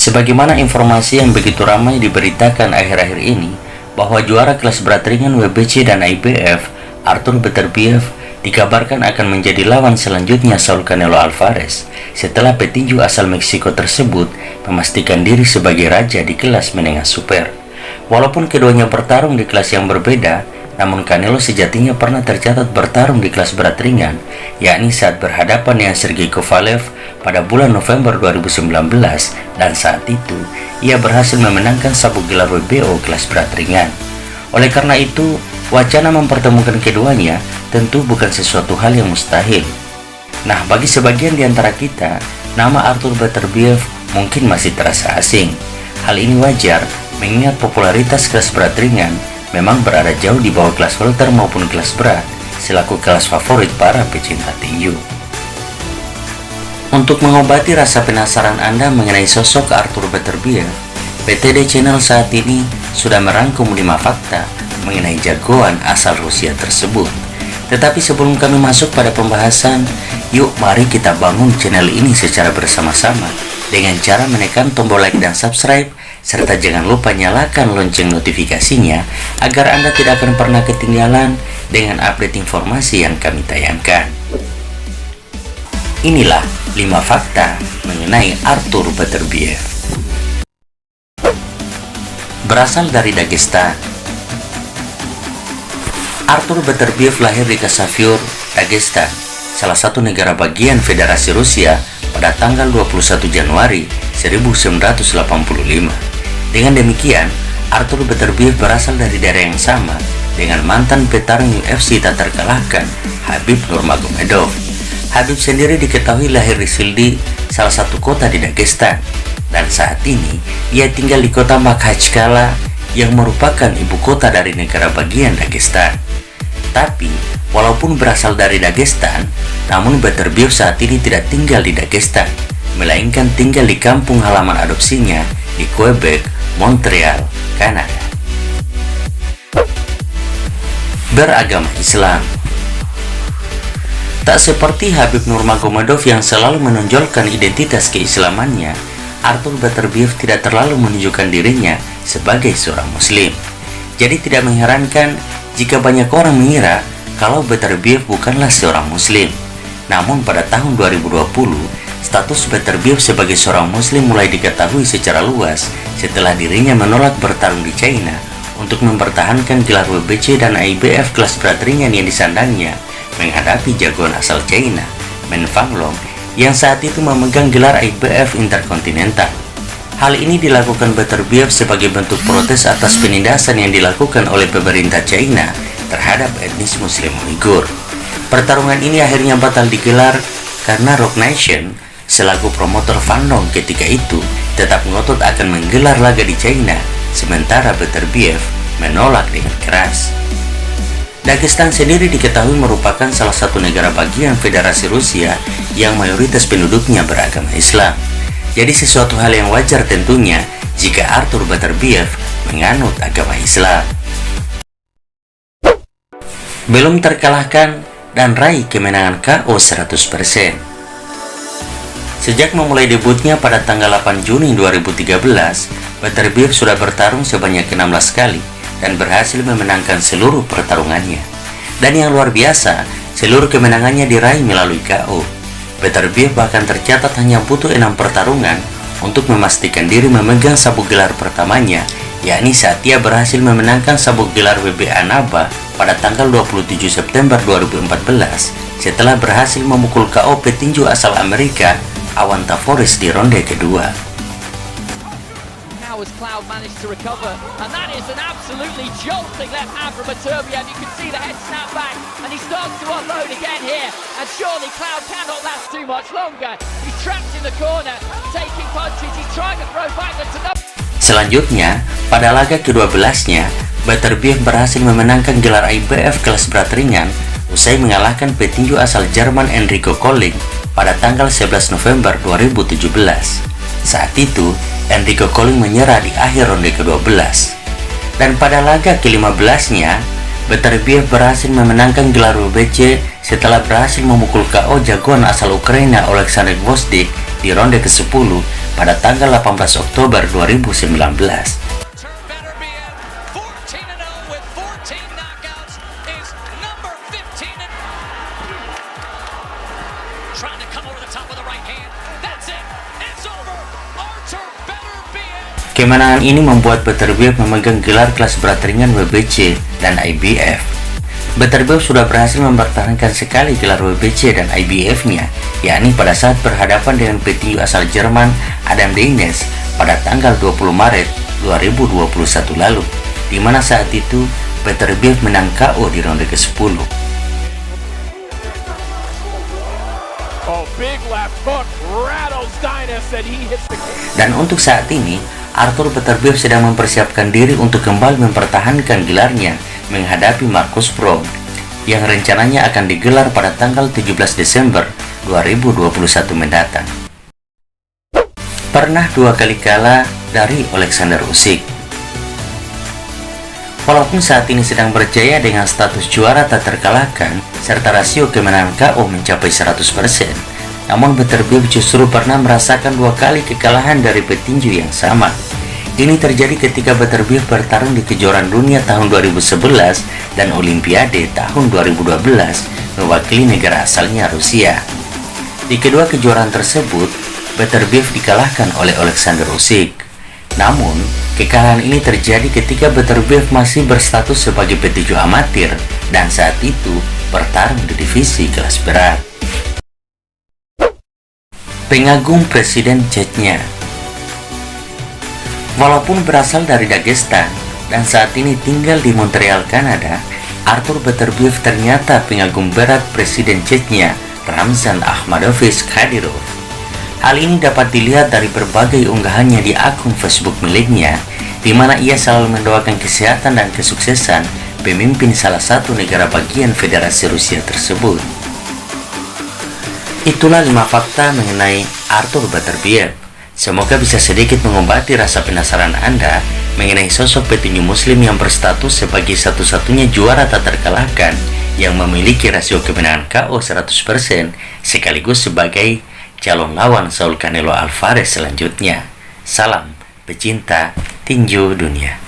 Sebagaimana informasi yang begitu ramai diberitakan akhir-akhir ini, bahwa juara kelas berat ringan WBC dan IBF, Artur Beterbiev, dikabarkan akan menjadi lawan selanjutnya Saul Canelo Alvarez setelah petinju asal Meksiko tersebut memastikan diri sebagai raja di kelas menengah super. Walaupun keduanya bertarung di kelas yang berbeda, namun Canelo sejatinya pernah tercatat bertarung di kelas berat ringan, yakni saat berhadapan dengan Sergey Kovalev pada bulan November 2019, dan saat itu ia berhasil memenangkan sabuk gelar WBO kelas berat ringan. Oleh karena itu, wacana mempertemukan keduanya tentu bukan sesuatu hal yang mustahil. Nah, bagi sebagian di antara kita, nama Artur Beterbiev mungkin masih terasa asing. Hal ini wajar mengingat popularitas kelas berat ringan memang berada jauh di bawah kelas welter maupun kelas berat selaku kelas favorit para pecinta tinju. Untuk mengobati rasa penasaran Anda mengenai sosok Artur Beterbiev, PTD Channel saat ini sudah merangkum 5 fakta mengenai jagoan asal Rusia tersebut. Tetapi sebelum kami masuk pada pembahasan, yuk mari kita bangun channel ini secara bersama-sama dengan cara menekan tombol like dan subscribe, serta jangan lupa nyalakan lonceng notifikasinya agar Anda tidak akan pernah ketinggalan dengan update informasi yang kami tayangkan. Inilah 5 fakta mengenai Artur Beterbiev. Berasal dari Dagestan. Artur Beterbiev lahir di Khasavyur, Dagestan, salah satu negara bagian Federasi Rusia pada tanggal 21 Januari 1985. Dengan demikian, Artur Beterbiev berasal dari daerah yang sama dengan mantan petarung UFC tak terkalahkan, Khabib Nurmagomedov. Khabib sendiri diketahui lahir di Sildi, salah satu kota di Dagestan, dan saat ini ia tinggal di kota Makhachkala yang merupakan ibu kota dari negara bagian Dagestan. Tapi, walaupun berasal dari Dagestan, namun Beterbiev saat ini tidak tinggal di Dagestan, melainkan tinggal di kampung halaman adopsinya di Quebec, Montreal, Kanada. Beragama Islam. Tak seperti Khabib Nurmagomedov yang selalu menonjolkan identitas keislamannya, Artur Beterbiev tidak terlalu menunjukkan dirinya sebagai seorang muslim. Jadi tidak mengherankan jika banyak orang mengira kalau Beterbiev bukanlah seorang muslim. Namun pada tahun 2020, status Beterbiev sebagai seorang muslim mulai diketahui secara luas setelah dirinya menolak bertarung di China untuk mempertahankan gelar WBC dan IBF kelas berat ringan yang disandangnya menghadapi jagoan asal China, Men Fanglong, yang saat itu memegang gelar IBF Intercontinental. Hal ini dilakukan Beterbiev sebagai bentuk protes atas penindasan yang dilakukan oleh pemerintah China terhadap etnis Muslim Uighur. Pertarungan ini akhirnya batal digelar karena Roc Nation selaku promotor Fanlong ketika itu tetap ngotot akan menggelar laga di China, sementara Beterbiev menolak dengan keras. Dagestan sendiri diketahui merupakan salah satu negara bagian Federasi Rusia yang mayoritas penduduknya beragama Islam. Jadi sesuatu hal yang wajar tentunya jika Artur Beterbiev menganut agama Islam. Belum terkalahkan dan raih kemenangan KO 100%. Sejak memulai debutnya pada tanggal 8 Juni 2013, Beterbiev sudah bertarung sebanyak 16 kali dan berhasil memenangkan seluruh pertarungannya. Dan yang luar biasa, seluruh kemenangannya diraih melalui KO. Beterbiev bahkan tercatat hanya butuh 6 pertarungan untuk memastikan diri memegang sabuk gelar pertamanya, yakni saat ia berhasil memenangkan sabuk gelar WBA NABA pada tanggal 27 September 2014 setelah berhasil memukul KO petinju asal Amerika Awan Tavoris di ronde kedua. Cloud managed to recover, and that is an absolutely jolting left hand from Beterbiev. You can see the head snap back, and he starts to unload again here, and surely Cloud cannot last too much longer. He's trapped in the corner, taking punches, he's trying to throw back the Selanjutnya, pada laga ke-12-nya, Beterbiev berhasil memenangkan gelar IBF kelas berat ringan usai mengalahkan petinju asal Jerman Enrico Colling pada tanggal 11 November 2017. Saat itu, Enrico Colling menyerah di akhir ronde ke-12. Dan pada laga ke-15-nya, Beterbiev berhasil memenangkan gelar WBC setelah berhasil memukul KO jagoan asal Ukraina Oleksandr Gvozdyk di ronde ke-10 pada tanggal 18 Oktober 2019. Kemenangan ini membuat Beterbiev memegang gelar kelas berat ringan WBC dan IBF. Beterbiev sudah berhasil mempertahankan sekali gelar WBC dan IBF-nya, yakni pada saat berhadapan dengan petinju asal Jerman Adam Deines pada tanggal 20 Maret 2021 lalu, di mana saat itu Beterbiev menang KO di ronde ke-10. Dan untuk saat ini, Artur Beterbiev sedang mempersiapkan diri untuk kembali mempertahankan gelarnya menghadapi Marcus Browne yang rencananya akan digelar pada tanggal 17 Desember 2021 mendatang. Pernah 2 kali kalah dari Alexander Usyk. Walaupun saat ini sedang berjaya dengan status juara tak terkalahkan serta rasio kemenangan KO mencapai 100%, namun Beterbiev justru pernah merasakan 2 kali kekalahan dari petinju yang sama. Ini terjadi ketika Beterbiev bertarung di kejuaraan dunia tahun 2011 dan Olimpiade tahun 2012 mewakili negara asalnya Rusia. Di kedua kejuaraan tersebut, Beterbiev dikalahkan oleh Alexander Usyk. Namun, kekalahan ini terjadi ketika Beterbiev masih berstatus sebagai petinju amatir dan saat itu bertarung di divisi kelas berat. Pengagum Presiden Chechnya. Walaupun berasal dari Dagestan dan saat ini tinggal di Montreal, Kanada, Artur Beterbiev ternyata pengagum berat Presiden Chechnya Ramzan Akhmadovich Kadyrov. Hal ini dapat dilihat dari berbagai unggahannya di akun Facebook miliknya, di mana ia selalu mendoakan kesehatan dan kesuksesan pemimpin salah satu negara bagian Federasi Rusia tersebut. Itulah 5 fakta mengenai Artur Beterbiev. Semoga bisa sedikit mengobati rasa penasaran Anda mengenai sosok petinju muslim yang berstatus sebagai satu-satunya juara tak terkalahkan yang memiliki rasio kemenangan KO 100% sekaligus sebagai calon lawan Saul Canelo Alvarez selanjutnya. Salam pecinta tinju dunia.